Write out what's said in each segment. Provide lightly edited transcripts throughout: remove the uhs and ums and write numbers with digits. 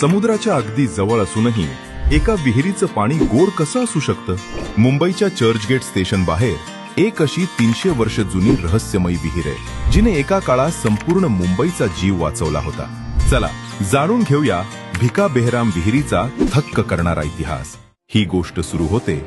समुद्राच्या अगदी जवळ असूनही एका विहिरीचं पाणी गोड कसं असू शकतं? मुंबईच्या चर्चगेट स्टेशन बाहेर एक अशी 300 वर्ष जुनी रहस्यमयी विहीर आहे, जिने एका काळात संपूर्ण मुंबईचा जीव वाचवला होता. चला जाणून घेऊया भिका बेहराम विहिरीचा थक्क करणारा इतिहास. ही गोष्ट सुरू होते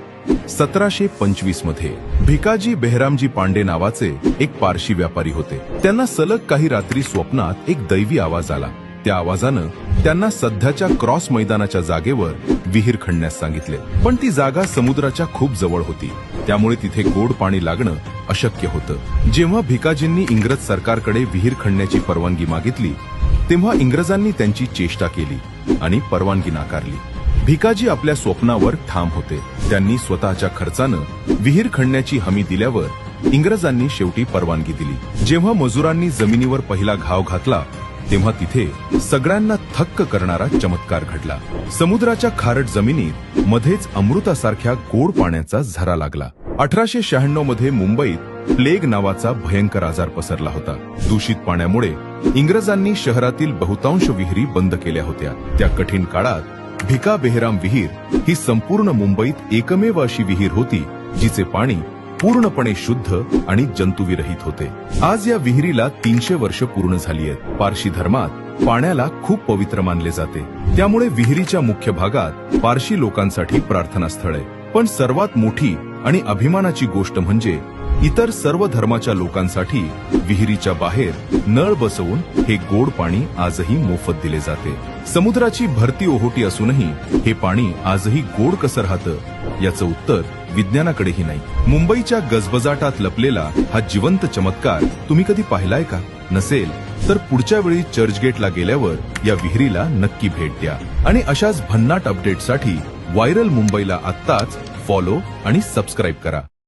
1725 मध्ये. भिकाजी बेहरामजी पांडे नावाचे एक पारशी व्यापारी होते. त्यांना सलग काही रात्री स्वप्नात एक दैवी आवाज आला. त्या आवाजानं त्यांना सध्याच्या क्रॉस मैदानाच्या जागेवर विहीर खणण्यास सांगितले. पण ती जागा समुद्राच्या खूप जवळ होती, त्यामुळे तिथे गोड पाणी लागणं अशक्य होतं. जेव्हा भिकाजींनी इंग्रज सरकारकडे विहीर खणण्याची परवानगी मागितली, तेव्हा इंग्रजांनी त्यांची चेष्टा केली आणि परवानगी नाकारली. भिकाजी आपल्या स्वप्नावर ठाम होते. त्यांनी स्वतःच्या खर्चानं विहीर खणण्याची हमी दिल्यावर इंग्रजांनी शेवटी परवानगी दिली. जेव्हा मजुरांनी जमिनीवर पहिला घाव घातला, तेव्हा तिथे सगळ्यांना थक्क करणारा चमत्कार घडला. समुद्राच्या खारट जमिनीत मध्येच अमृतासारख्या गोड पाण्याचा झरा लागला. 1896 मध्ये मुंबईत प्लेग नावाचा भयंकर आजार पसरला होता. दूषित पाण्यामुळे इंग्रजांनी शहरातील बहुतांश विहिरी बंद केल्या होत्या. त्या कठीण काळात भिका बेहराम विहीर ही संपूर्ण मुंबईत एकमेव अशी विहीर होती, जिचे पाणी पूर्णपणे शुद्ध आणि जंतुविरहित होते. आज या विहिरीला 300 वर्ष पूर्ण झाली आहेत. पारशी धर्मात पाण्याला खूप पवित्र मानले जाते, त्यामुळे विहिरीच्या मुख्य भागात पारशी लोकांसाठी प्रार्थनास्थळ आहे. पण सर्वात मोठी आणि अभिमानाची गोष्ट म्हणजे इतर सर्व धर्माच्या लोकांसाठी विहिरीच्या बाहेर नळ बसवून हे गोड पाणी आजही मोफत दिले जाते. समुद्राची भरती ओहोटी असूनही हे पाणी आजही गोड कसं राहतं, याचं उत्तर विज्ञानाकडेही नाही. मुंबईच्या गजबजाटात लपलेला हा जिवंत चमत्कार तुम्ही कधी पाहिलाय का? नसेल तर पुढच्या वेळी चर्चगेटला गेल्यावर या विहिरीला नक्की भेट द्या. आणि अशाच भन्नाट अपडेटसाठी व्हायरल मुंबईला आत्ताच फॉलो आणि सबस्क्राईब करा.